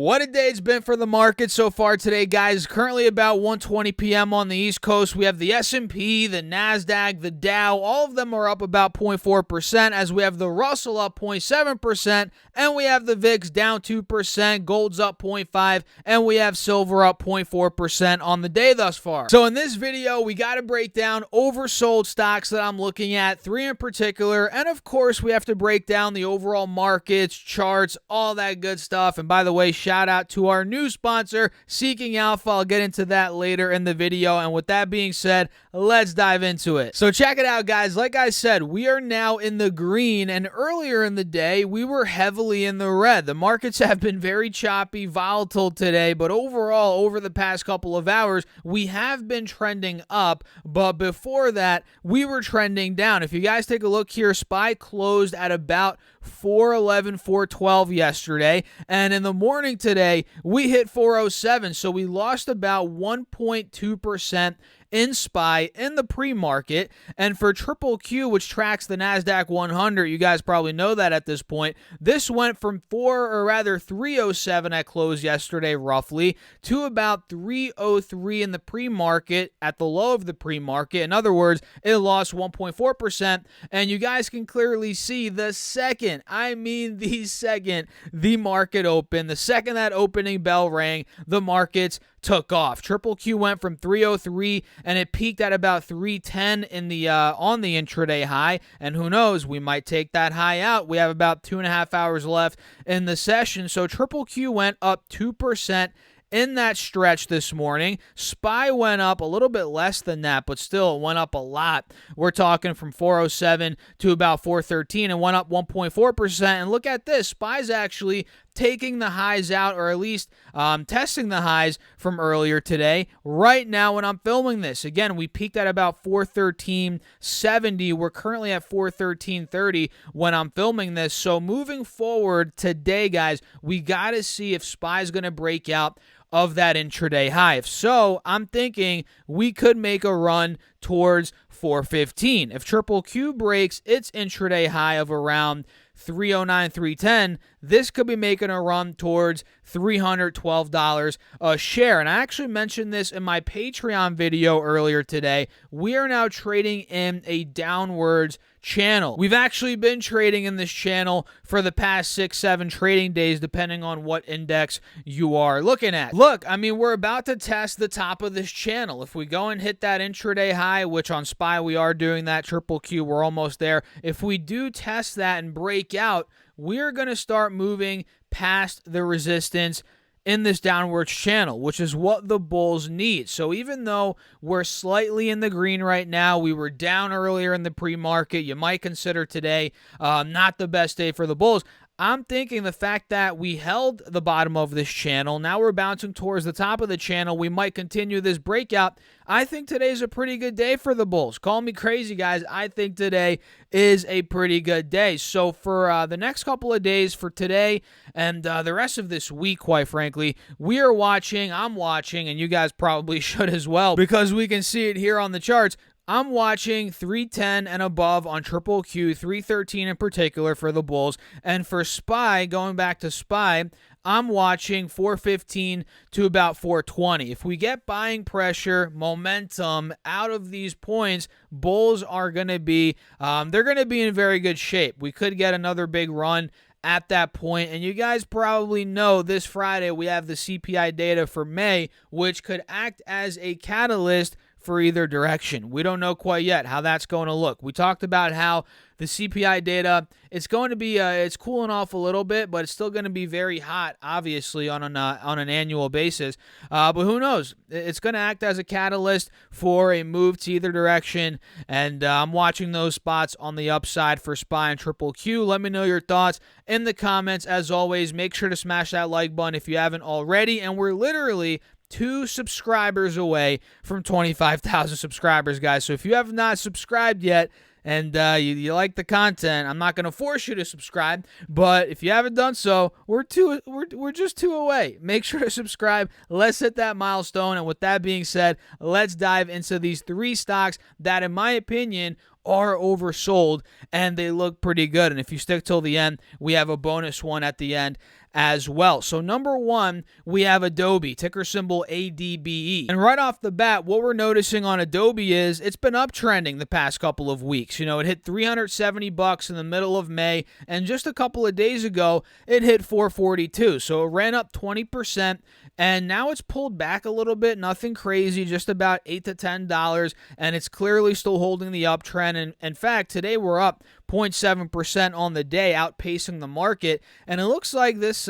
What a day it's been for the market so far today, guys. Currently about 1:20 p.m. on the East Coast. We have the S&P, the NASDAQ, the Dow. All of them are up about 0.4%, as we have the Russell up 0.7%, and we have the VIX down 2%, gold's up 0.5%, and we have silver up 0.4% on the day thus far. So in this video, we got to break down oversold stocks that I'm looking at, 3 in particular, and of course, we have to break down the overall markets, charts, all that good stuff. And by the way, shout out to our new sponsor, Seeking Alpha. I'll get into that later in the video. And with that being said, let's dive into it. So check it out, guys. Like I said, we are now in the green, and earlier in the day, we were heavily in the red. The markets have been very choppy, volatile today, but overall, over the past couple of hours, we have been trending up, but before that, we were trending down. If you guys take a look here, SPY closed at about 411, 412 yesterday, and in the morning today, we hit 407, so we lost about 1.2% in SPY in the pre-market. And for Triple Q, which tracks the NASDAQ 100, you guys probably know that at this point, this went from 307 at close yesterday roughly to about 303 in the pre-market at the low of the pre-market. In other words, it lost 1.4%, and you guys can clearly see the second the market opened, the second that opening bell rang, the markets took off. Triple Q went from 303 and it peaked at about 310 in the on the intraday high, and who knows, we might take that high out. We have about 2.5 hours left in the session, so Triple Q went up 2% in that stretch this morning. SPY went up a little bit less than that, but still it went up a lot. We're talking from 407 to about 413 and went up 1.4%. And look at this, SPY's actually taking the highs out, or at least testing the highs from earlier today. Right now when I'm filming this, again, we peaked at about 413.70. We're currently at 413.30 when I'm filming this. So moving forward today, guys, we got to see if SPY is going to break out of that intraday high. If so, I'm thinking we could make a run towards 415. If Triple Q breaks its intraday high of around 309, 310, this could be making a run towards $312 a share. And I actually mentioned this in my Patreon video earlier today. We are now trading in a downwards channel. We've actually been trading in this channel for the past 6-7 trading days, depending on what index you are looking at. Look, I mean, we're about to test the top of this channel. If we go and hit that intraday high, which on SPY we are doing that, Triple Q, we're almost there. If we do test that and break out, we're going to start moving past the resistance in this downwards channel, which is what the bulls need. So even though we're slightly in the green right now, we were down earlier in the pre-market, you might consider today not the best day for the bulls. I'm thinking the fact that we held the bottom of this channel, now we're bouncing towards the top of the channel, we might continue this breakout. I think today's a pretty good day for the bulls. Call me crazy, guys. I think today is a pretty good day. So for the next couple of days, for today and the rest of this week, quite frankly, I'm watching, and you guys probably should as well, because we can see it here on the charts. I'm watching 310 and above on Triple Q, 313 in particular for the bulls. And for SPY, going back to SPY, I'm watching 415 to about 420. If we get buying pressure, momentum out of these points, bulls are going to be, they're going to be in very good shape. We could get another big run at that point. And you guys probably know this Friday we have the CPI data for May, which could act as a catalyst for either direction. We don't know quite yet how that's going to look. We talked about how the CPI data, it's going to be, it's cooling off a little bit, but it's still going to be very hot, obviously, on an annual basis. But who knows? It's going to act as a catalyst for a move to either direction, and I'm watching those spots on the upside for SPY and Triple Q. Let me know your thoughts in the comments. As always, make sure to smash that like button if you haven't already, and we're literally 2 subscribers away from 25,000 subscribers, guys. So if you have not subscribed yet and you like the content, I'm not going to force you to subscribe, but if you haven't done so, we're just 2 away. Make sure to subscribe. Let's hit that milestone. And with that being said, let's dive into these 3 stocks that, in my opinion, are oversold, and they look pretty good. And if you stick till the end, we have a bonus one at the end as well. So number one, we have Adobe, ticker symbol ADBE. And right off the bat, what we're noticing on Adobe is it's been uptrending the past couple of weeks. It hit $370 in the middle of May, and just a couple of days ago, it hit $442. So it ran up 20%, and now it's pulled back a little bit, nothing crazy, just about $8 to $10, and it's clearly still holding the uptrend. And in fact, today we're up 0.7% on the day, outpacing the market, and it looks like this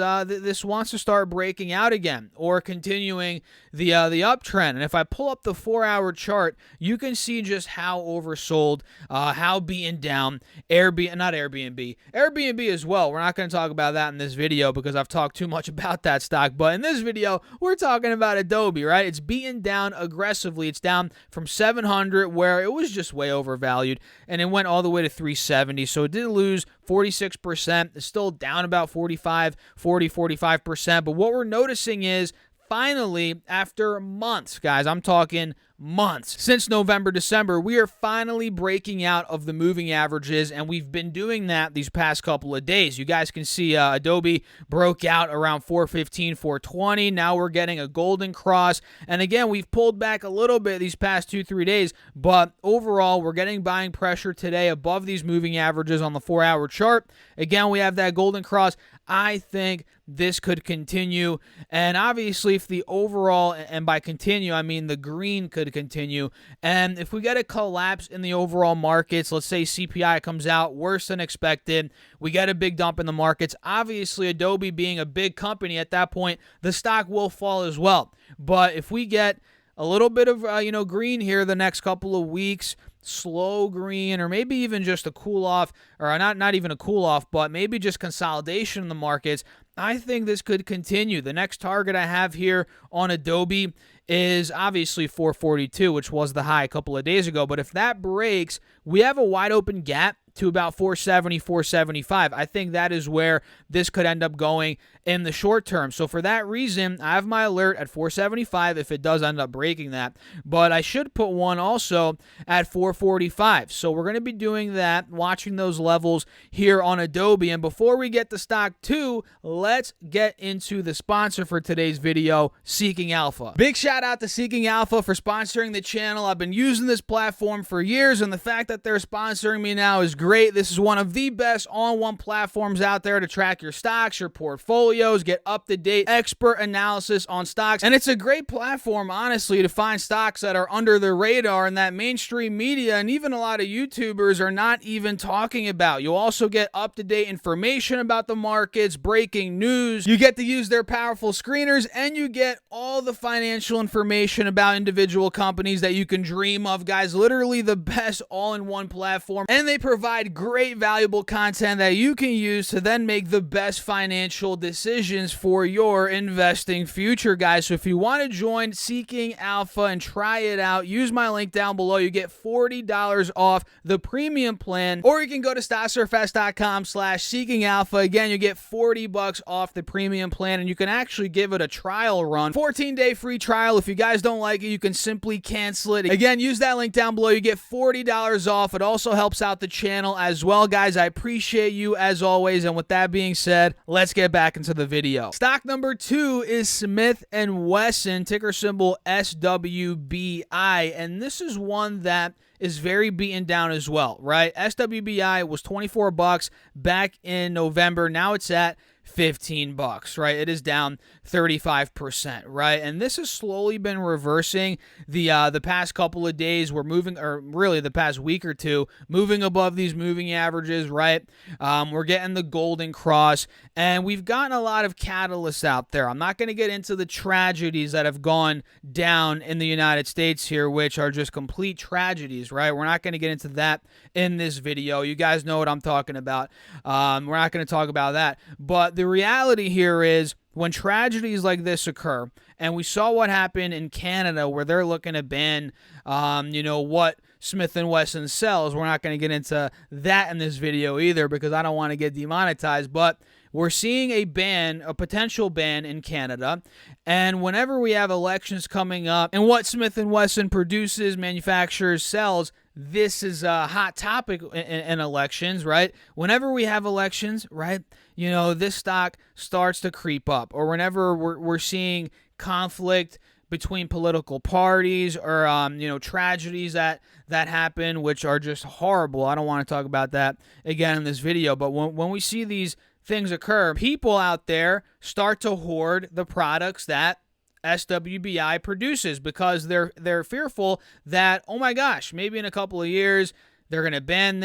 wants to start breaking out again or continuing the uptrend. And if I pull up the 4-hour chart, you can see just how oversold, how beaten down Airbnb as well. We're not going to talk about that in this video because I've talked too much about that stock, but in this video, we're talking about Adobe, right? It's beaten down aggressively. It's down from 700, where it was just way overvalued, and it went all the way to 370. So it did lose 46%. It's still down about 45%. But what we're noticing is, finally, after months, guys, I'm talking months, since November, December, we are finally breaking out of the moving averages, and we've been doing that these past couple of days. You guys can see Adobe broke out around 415, 420. Now we're getting a golden cross, and again, we've pulled back a little bit these past 2-3 days, but overall, we're getting buying pressure today above these moving averages on the 4-hour chart. Again, we have that golden cross. I think this could continue, and obviously if the overall, and by continue I mean the green, could continue, and if we get a collapse in the overall markets, let's say CPI comes out worse than expected, we get a big dump in the markets, obviously Adobe being a big company at that point, the stock will fall as well. But if we get a little bit of green here the next couple of weeks, slow green, or maybe even just a cool off, or not even a cool off, but maybe just consolidation in the markets, I think this could continue. The next target I have here on Adobe is obviously 442, which was the high a couple of days ago. But if that breaks, we have a wide open gap to about 470, 475. I think that is where this could end up going in the short term. So for that reason, I have my alert at 475 if it does end up breaking that. But I should put one also at 445. So we're going to be doing that, watching those levels here on Adobe. And before we get to stock 2, let's get into the sponsor for today's video, Seeking Alpha. Big shout out to Seeking Alpha for sponsoring the channel. I've been using this platform for years, and the fact that they're sponsoring me now is great. This is one of the best all-in-one platforms out there to track your stocks, your portfolios, get up-to-date expert analysis on stocks, and it's a great platform, honestly, to find stocks that are under the radar and that mainstream media and even a lot of YouTubers are not even talking about. You'll also get up-to-date information about the markets, breaking news, you get to use their powerful screeners, and you get all the financial information about individual companies that you can dream of, guys. Literally the best all-in-one platform, and they provide great valuable content that you can use to then make the best financial decisions for your investing future, guys. So if you want to join Seeking Alpha and try it out, use my link down below. You get $40 off the premium plan, or you can go to stocksurfest.com/Seeking Alpha. Again, you get $40 off the premium plan, and you can actually give it a trial run, 14-day free trial. If you guys don't like it, you can simply cancel it. Again, use that link down below. You get $40 off. It also helps out the channel as well, guys. I appreciate you as always, and with that being said, let's get back into the video. Stock number 2 is Smith & Wesson, ticker symbol SWBI, and this is one that is very beaten down as well, right? SWBI was $24 back in November. Now it's at $15, right? It is down 35%, right? And this has slowly been reversing the past couple of days. We're moving, or really the past week or two, moving above these moving averages, right? We're getting the golden cross, and we've gotten a lot of catalysts out there. I'm not going to get into the tragedies that have gone down in the United States here, which are just complete tragedies, right? We're not going to get into that in this video. You guys know what I'm talking about. We're not going to talk about that, but the reality here is when tragedies like this occur, and we saw what happened in Canada where they're looking to ban, what Smith & Wesson sells. We're not going to get into that in this video either because I don't want to get demonetized, but we're seeing a ban, a potential ban in Canada, and whenever we have elections coming up and what Smith & Wesson produces, manufactures, sells, this is a hot topic in elections, right? Whenever we have elections, right, this stock starts to creep up, or whenever we're seeing conflict between political parties, or tragedies that happen, which are just horrible. I don't want to talk about that again in this video, but when we see these things occur, people out there start to hoard the products that SWBI produces, because they're fearful that, oh my gosh, maybe in a couple of years they're going to ban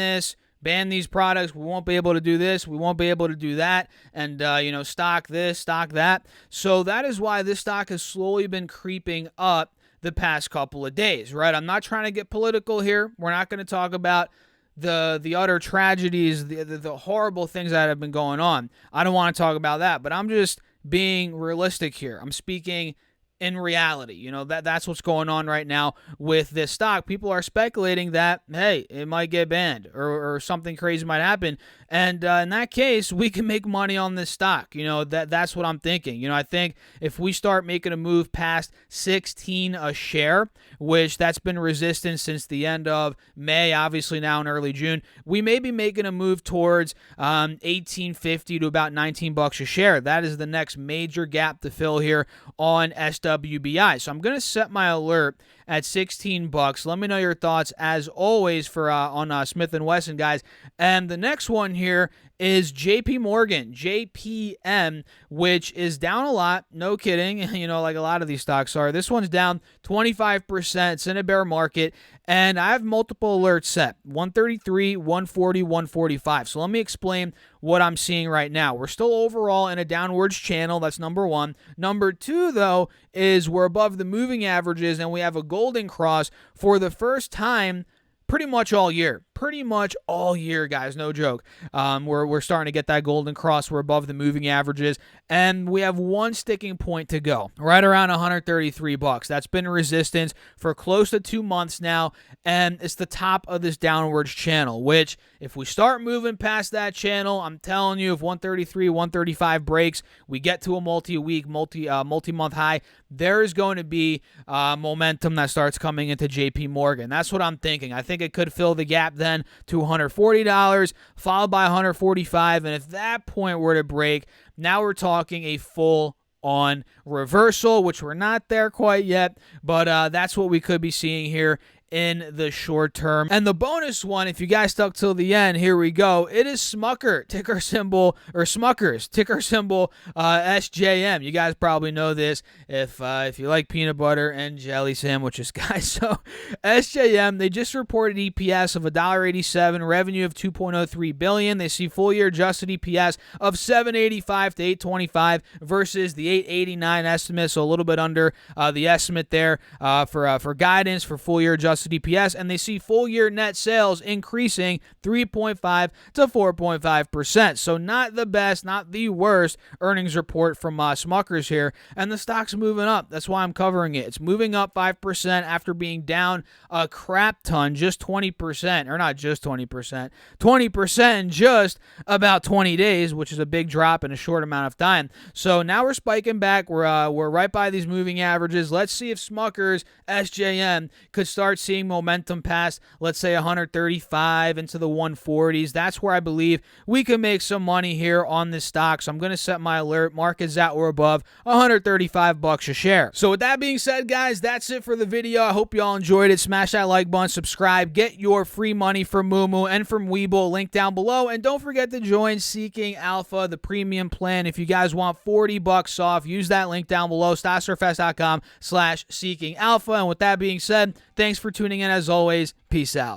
these products. We won't be able to do this. We won't be able to do that. And, stock this, stock that. So that is why this stock has slowly been creeping up the past couple of days, right? I'm not trying to get political here. We're not going to talk about the utter tragedies, the horrible things that have been going on. I don't want to talk about that, but I'm just being realistic here. I'm speaking in reality. That's what's going on right now with this stock. People are speculating that, hey, it might get banned, or something crazy might happen. And in that case, we can make money on this stock. That's what I'm thinking. I think if we start making a move past 16 a share, which that's been resistance since the end of May, obviously now in early June, we may be making a move towards $18.50 to about $19 a share. That is the next major gap to fill here on SWBI. So I'm going to set my alert at $16. Let me know your thoughts as always on Smith & Wesson, guys. And the next one here is JP Morgan, JPM, which is down a lot. No kidding. Like a lot of these stocks are. This one's down 25%. It's in a bear market. And I have multiple alerts set, 133, 140, 145. So let me explain what I'm seeing right now. We're still overall in a downwards channel. That's number one. Number two, though, is we're above the moving averages, and we have a golden cross for the first time pretty much all year. Pretty much all year, guys. No joke. We're starting to get that golden cross. We're above the moving averages, and we have one sticking point to go, right around $133. That's been resistance for close to 2 months now, and it's the top of this downwards channel, which if we start moving past that channel, I'm telling you, if 133, 135 breaks, we get to a multi-week, multi-month high, there is going to be momentum that starts coming into JP Morgan. That's what I'm thinking. I think it could fill the gap then to $140, followed by $145, and if that point were to break, now we're talking a full-on reversal, which we're not there quite yet, but that's what we could be seeing here in the short term. And the bonus one, if you guys stuck till the end, here we go. It is Smucker, ticker symbol, or Smuckers, ticker symbol SJM. You guys probably know this if you like peanut butter and jelly sandwiches, guys. So SJM, they just reported EPS of $1.87, revenue of $2.03 billion. They see full year adjusted EPS of $7.85 to $8.25 versus the $8.89 estimate, so a little bit under the estimate there for guidance for full year adjusted EPS, and they see full year net sales increasing 3.5 to 4.5%. So not the best, not the worst earnings report from Smuckers here, and the stock's moving up. That's why I'm covering it. It's moving up 5% after being down a crap ton, just 20%, or not just 20%, 20% in just about 20 days, which is a big drop in a short amount of time. So now we're spiking back. We're right by these moving averages. Let's see if Smuckers SJM could start seeing momentum past, let's say, 135 into the 140s. That's where I believe we can make some money here on this stock. So I'm going to set my alert. Markets at or above $135 a share. So with that being said, guys, that's it for the video. I hope you all enjoyed it. Smash that like button, subscribe, get your free money from Moomoo and from Webull, link down below, and don't forget to join Seeking Alpha, the premium plan. If you guys want $40 off, use that link down below, stocksurfest.com/seeking alpha. And with that being said, thanks for tuning in as always. Peace out.